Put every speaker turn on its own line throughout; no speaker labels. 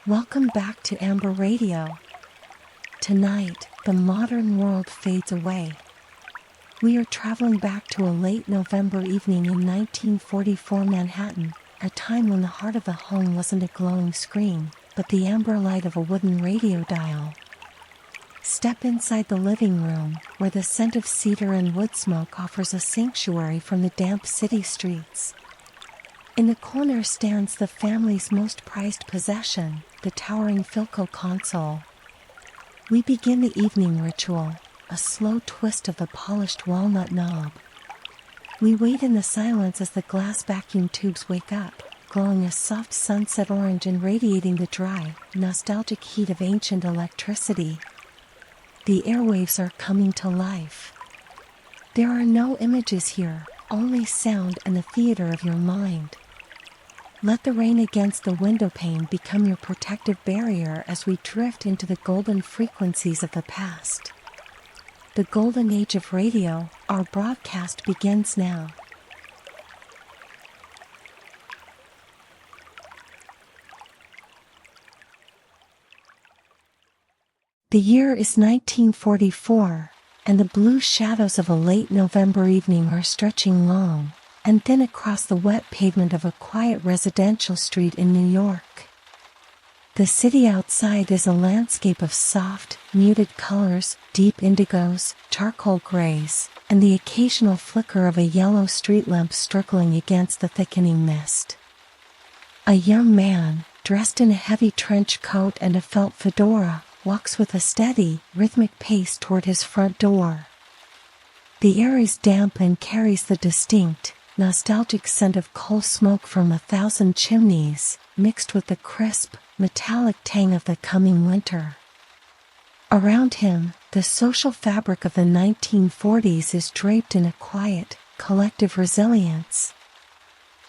Welcome back to Amber Radio. Tonight, the modern world fades away. We are traveling back to a late November evening in 1944 Manhattan, a time when the heart of the home wasn't a glowing screen, but the amber light of a wooden radio dial. Step inside the living room, where the scent of cedar and wood smoke offers a sanctuary from the damp city streets. In the corner stands the family's most prized possession, the towering Philco console. We begin the evening ritual, a slow twist of the polished walnut knob. We wait in the silence as the glass vacuum tubes wake up, glowing a soft sunset orange and radiating the dry, nostalgic heat of ancient electricity. The airwaves are coming to life. There are no images here, only sound and the theater of your mind. Let the rain against the window pane become your protective barrier as we drift into the golden frequencies of the past. The golden age of radio, our broadcast begins now. The year is 1944, and the blue shadows of a late November evening are stretching long and thin across the wet pavement of a quiet residential street in New York. The city outside is a landscape of soft, muted colors, deep indigos, charcoal grays, and the occasional flicker of a yellow street lamp struggling against the thickening mist. A young man, dressed in a heavy trench coat and a felt fedora, walks with a steady, rhythmic pace toward his front door. The air is damp and carries the distinct, nostalgic scent of coal smoke from 1,000 chimneys, mixed with the crisp, metallic tang of the coming winter. Around him, the social fabric of the 1940s is draped in a quiet, collective resilience.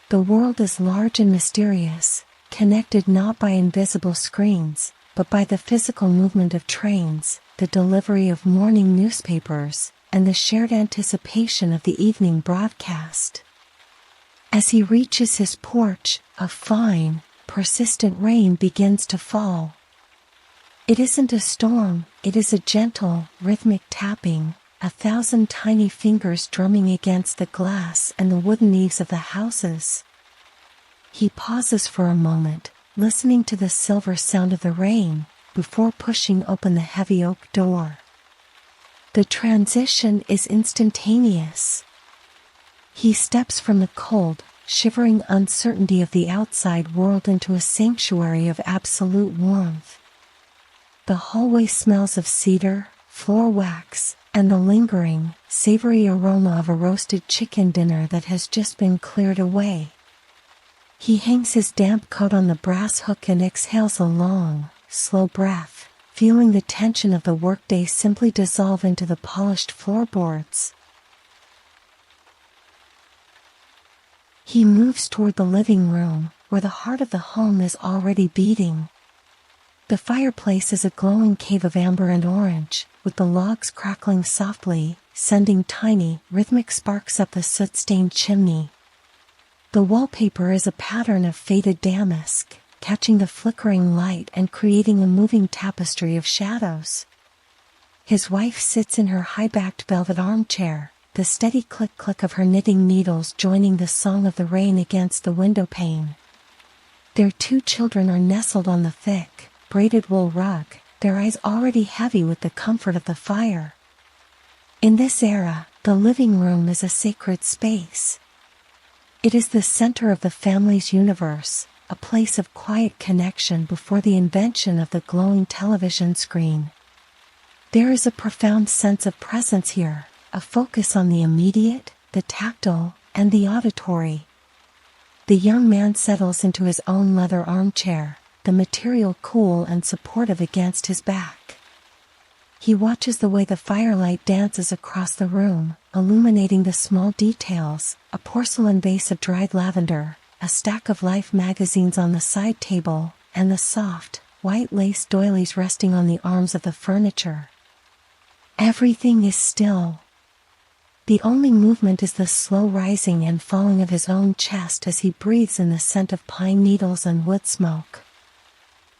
The world is large and mysterious, connected not by invisible screens, but by the physical movement of trains, the delivery of morning newspapers, and the shared anticipation of the evening broadcast. As he reaches his porch, a fine, persistent rain begins to fall. It isn't a storm, it is a gentle, rhythmic tapping, 1,000 tiny fingers drumming against the glass and the wooden eaves of the houses. He pauses for a moment, listening to the silver sound of the rain, before pushing open the heavy oak door. The transition is instantaneous. He steps from the cold, shivering uncertainty of the outside world into a sanctuary of absolute warmth. The hallway smells of cedar, floor wax, and the lingering, savory aroma of a roasted chicken dinner that has just been cleared away. He hangs his damp coat on the brass hook and exhales a long, slow breath, feeling the tension of the workday simply dissolve into the polished floorboards. He moves toward the living room, where the heart of the home is already beating. The fireplace is a glowing cave of amber and orange, with the logs crackling softly, sending tiny, rhythmic sparks up the soot-stained chimney. The wallpaper is a pattern of faded damask, catching the flickering light and creating a moving tapestry of shadows. His wife sits in her high-backed velvet armchair, the steady click-click of her knitting needles joining the song of the rain against the window pane. Their 2 children are nestled on the thick, braided wool rug, their eyes already heavy with the comfort of the fire. In this era, the living room is a sacred space. It is the center of the family's universe, a place of quiet connection before the invention of the glowing television screen. There is a profound sense of presence here, a focus on the immediate, the tactile, and the auditory. The young man settles into his own leather armchair, the material cool and supportive against his back. He watches the way the firelight dances across the room, illuminating the small details, a porcelain vase of dried lavender, a stack of Life magazines on the side table, and the soft, white lace doilies resting on the arms of the furniture. Everything is still. The only movement is the slow rising and falling of his own chest as he breathes in the scent of pine needles and wood smoke.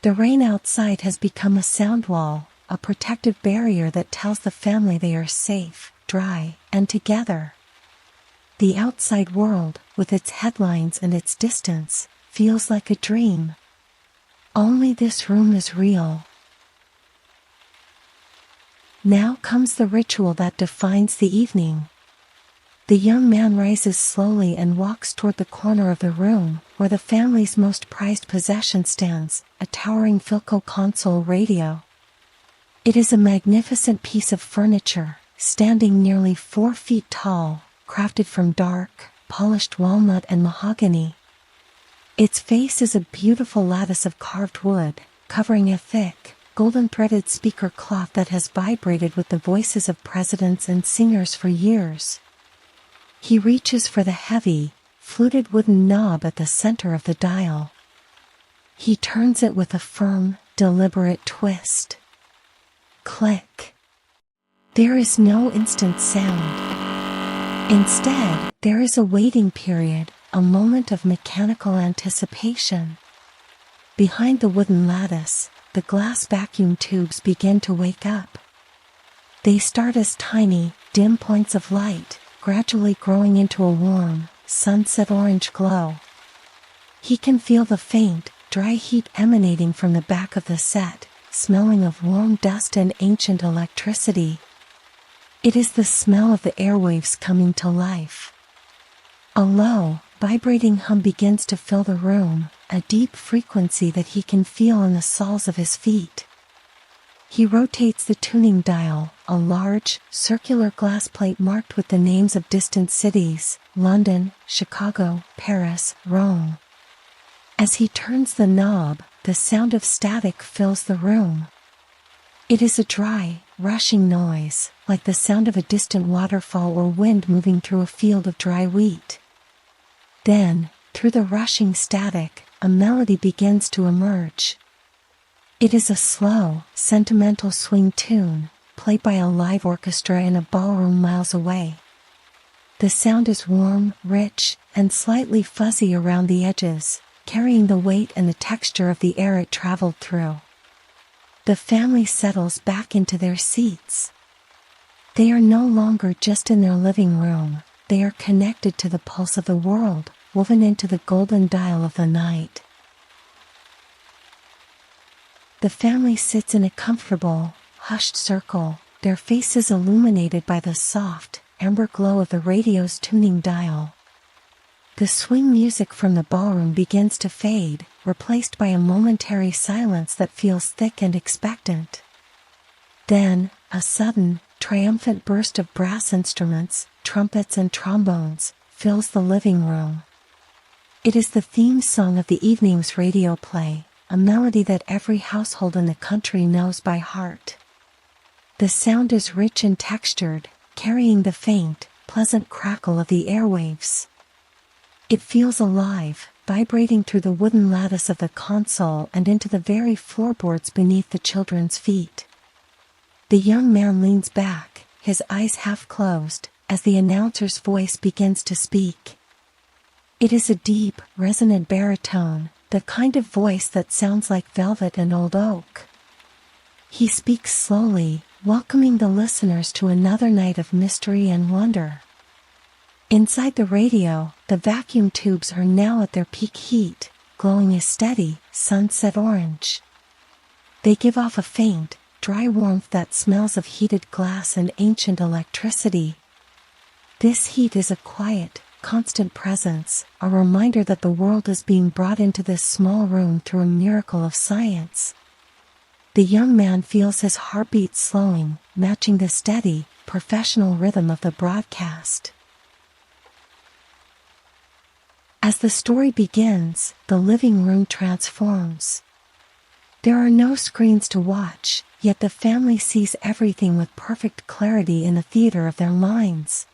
The rain outside has become a sound wall, a protective barrier that tells the family they are safe, dry, and together. The outside world, with its headlines and its distance, feels like a dream. Only this room is real. Now comes the ritual that defines the evening. The young man rises slowly and walks toward the corner of the room, where the family's most prized possession stands, a towering Philco console radio. It is a magnificent piece of furniture, standing nearly 4 feet tall, crafted from dark, polished walnut and mahogany. Its face is a beautiful lattice of carved wood, covering a thick, golden-threaded speaker cloth that has vibrated with the voices of presidents and singers for years. He reaches for the heavy, fluted wooden knob at the center of the dial. He turns it with a firm, deliberate twist. Click. There is no instant sound. Instead, there is a waiting period, a moment of mechanical anticipation. Behind the wooden lattice, the glass vacuum tubes begin to wake up. They start as tiny, dim points of light, gradually growing into a warm, sunset orange glow. He can feel the faint, dry heat emanating from the back of the set, smelling of warm dust and ancient electricity. It is the smell of the airwaves coming to life. A low, vibrating hum begins to fill the room, a deep frequency that he can feel in the soles of his feet. He rotates the tuning dial, a large, circular glass plate marked with the names of distant cities, London, Chicago, Paris, Rome. As he turns the knob, the sound of static fills the room. It is a dry, rushing noise, like the sound of a distant waterfall or wind moving through a field of dry wheat. Then, through the rushing static, a melody begins to emerge. It is a slow, sentimental swing tune, played by a live orchestra in a ballroom miles away. The sound is warm, rich, and slightly fuzzy around the edges, carrying the weight and the texture of the air it traveled through. The family settles back into their seats. They are no longer just in their living room, they are connected to the pulse of the world, woven into the golden dial of the night. The family sits in a comfortable, hushed circle, their faces illuminated by the soft, amber glow of the radio's tuning dial. The swing music from the ballroom begins to fade, replaced by a momentary silence that feels thick and expectant. Then, a sudden, triumphant burst of brass instruments, trumpets and trombones, fills the living room. It is the theme song of the evening's radio play, a melody that every household in the country knows by heart. The sound is rich and textured, carrying the faint, pleasant crackle of the airwaves. It feels alive, vibrating through the wooden lattice of the console and into the very floorboards beneath the children's feet. The young man leans back, his eyes half closed, as the announcer's voice begins to speak. It is a deep, resonant baritone, the kind of voice that sounds like velvet and old oak. He speaks slowly, welcoming the listeners to another night of mystery and wonder. Inside the radio, the vacuum tubes are now at their peak heat, glowing a steady, sunset orange. They give off a faint, dry warmth that smells of heated glass and ancient electricity. This heat is a quiet, constant presence, a reminder that the world is being brought into this small room through a miracle of science. The young man feels his heartbeat slowing, matching the steady, professional rhythm of the broadcast. As the story begins, the living room transforms. There are no screens to watch, yet the family sees everything with perfect clarity in the theater of their minds.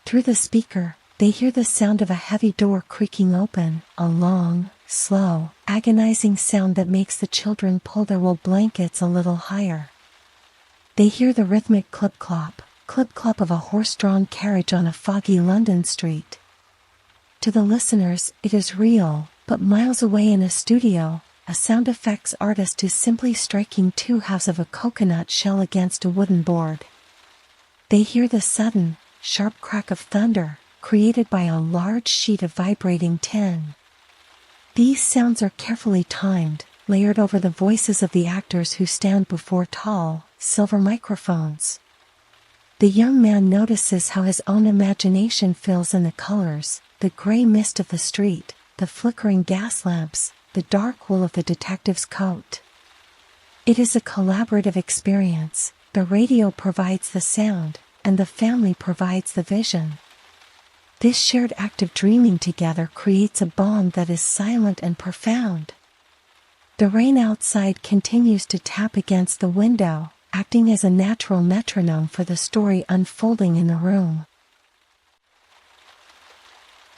Through the speaker, they hear the sound of a heavy door creaking open, a long, slow, agonizing sound that makes the children pull their wool blankets a little higher. They hear the rhythmic clip-clop of a horse-drawn carriage on a foggy London street. To the listeners, it is real, but miles away in a studio, a sound effects artist is simply striking two halves of a coconut shell against a wooden board. They hear the sudden, sharp crack of thunder, created by a large sheet of vibrating tin. These sounds are carefully timed, layered over the voices of the actors who stand before tall, silver microphones. The young man notices how his own imagination fills in the colors, the gray mist of the street, the flickering gas lamps, the dark wool of the detective's coat. It is a collaborative experience. The radio provides the sound, and the family provides the vision. This shared act of dreaming together creates a bond that is silent and profound. The rain outside continues to tap against the window, acting as a natural metronome for the story unfolding in the room.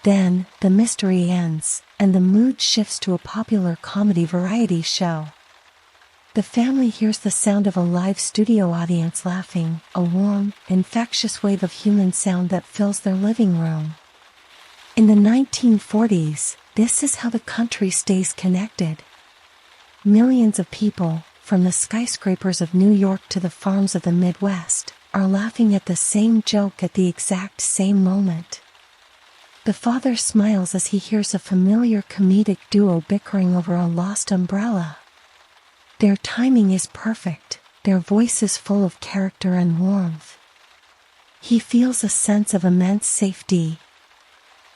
Then, the mystery ends, and the mood shifts to a popular comedy variety show. The family hears the sound of a live studio audience laughing, a warm, infectious wave of human sound that fills their living room. In the 1940s, this is how the country stays connected. Millions of people, from the skyscrapers of New York to the farms of the Midwest, are laughing at the same joke at the exact same moment. The father smiles as he hears a familiar comedic duo bickering over a lost umbrella. Their timing is perfect, their voices full of character and warmth. He feels a sense of immense safety.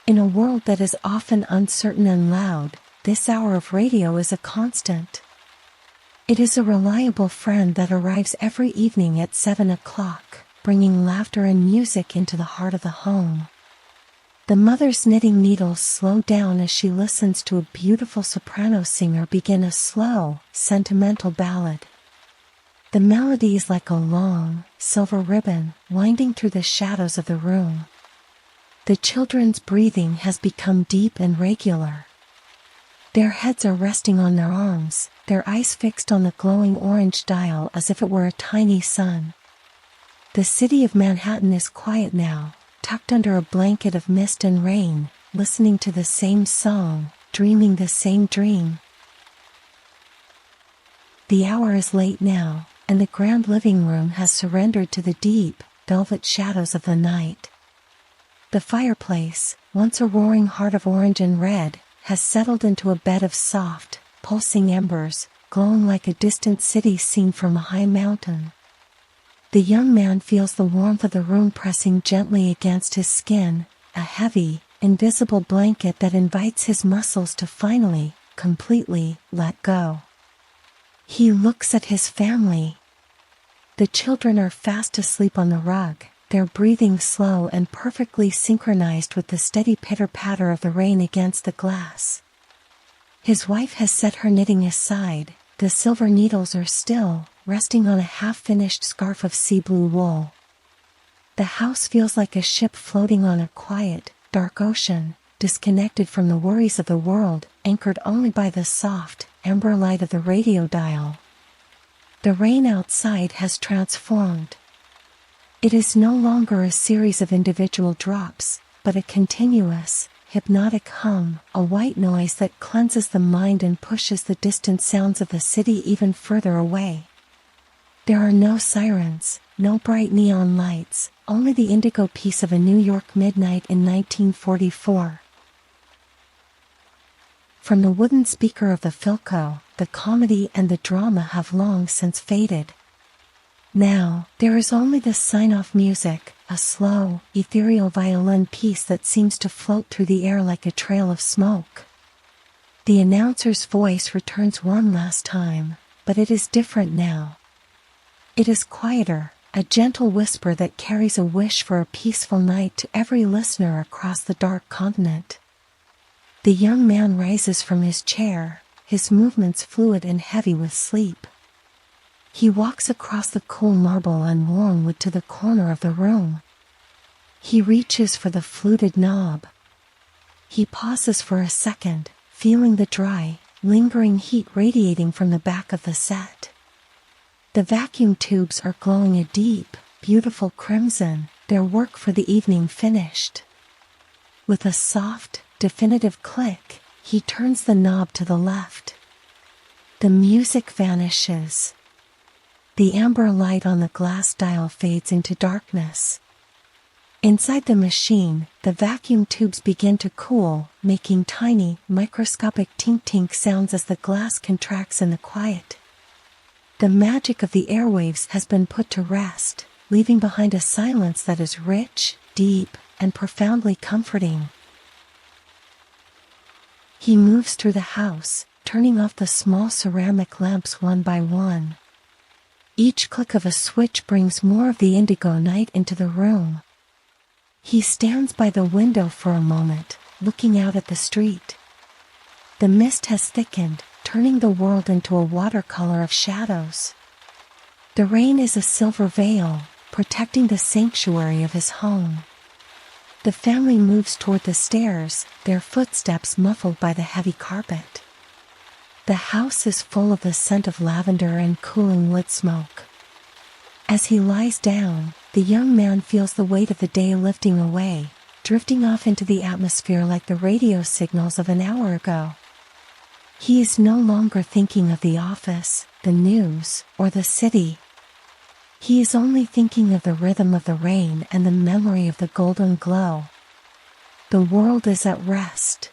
In a world that is often uncertain and loud, this hour of radio is a constant. It is a reliable friend that arrives every evening at 7 o'clock, bringing laughter and music into the heart of the home. The mother's knitting needles slow down as she listens to a beautiful soprano singer begin a slow, sentimental ballad. The melody is like a long, silver ribbon winding through the shadows of the room. The children's breathing has become deep and regular. Their heads are resting on their arms, their eyes fixed on the glowing orange dial as if it were a tiny sun. The city of Manhattan is quiet now, tucked under a blanket of mist and rain, listening to the same song, dreaming the same dream. The hour is late now, and the grand living room has surrendered to the deep, velvet shadows of the night. The fireplace, once a roaring heart of orange and red, has settled into a bed of soft, pulsing embers, glowing like a distant city seen from a high mountain. The young man feels the warmth of the room pressing gently against his skin, a heavy, invisible blanket that invites his muscles to finally, completely, let go. He looks at his family. The children are fast asleep on the rug, their breathing slow and perfectly synchronized with the steady pitter-patter of the rain against the glass. His wife has set her knitting aside, the silver needles are still, resting on a half-finished scarf of sea-blue wool. The house feels like a ship floating on a quiet, dark ocean, disconnected from the worries of the world, anchored only by the soft, amber light of the radio dial. The rain outside has transformed. It is no longer a series of individual drops, but a continuous, hypnotic hum, a white noise that cleanses the mind and pushes the distant sounds of the city even further away. There are no sirens, no bright neon lights, only the indigo peace of a New York midnight in 1944. From the wooden speaker of the Philco, the comedy and the drama have long since faded. Now, there is only the sign-off music, a slow, ethereal violin piece that seems to float through the air like a trail of smoke. The announcer's voice returns one last time, but it is different now. It is quieter, a gentle whisper that carries a wish for a peaceful night to every listener across the dark continent. The young man rises from his chair, his movements fluid and heavy with sleep. He walks across the cool marble and warm wood to the corner of the room. He reaches for the fluted knob. He pauses for a second, feeling the dry, lingering heat radiating from the back of the set. The vacuum tubes are glowing a deep, beautiful crimson, their work for the evening finished. With a soft, definitive click, he turns the knob to the left. The music vanishes. The amber light on the glass dial fades into darkness. Inside the machine, the vacuum tubes begin to cool, making tiny, microscopic tink-tink sounds as the glass contracts in the quiet. The magic of the airwaves has been put to rest, leaving behind a silence that is rich, deep, and profoundly comforting. He moves through the house, turning off the small ceramic lamps one by one. Each click of a switch brings more of the indigo night into the room. He stands by the window for a moment, looking out at the street. The mist has thickened, turning the world into a watercolor of shadows. The rain is a silver veil, protecting the sanctuary of his home. The family moves toward the stairs, their footsteps muffled by the heavy carpet. The house is full of the scent of lavender and cooling wood smoke. As he lies down, the young man feels the weight of the day lifting away, drifting off into the atmosphere like the radio signals of an hour ago. He is no longer thinking of the office, the news, or the city. He is only thinking of the rhythm of the rain and the memory of the golden glow. The world is at rest.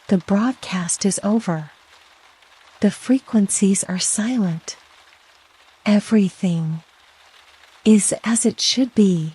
The broadcast is over. The frequencies are silent. Everything is as it should be.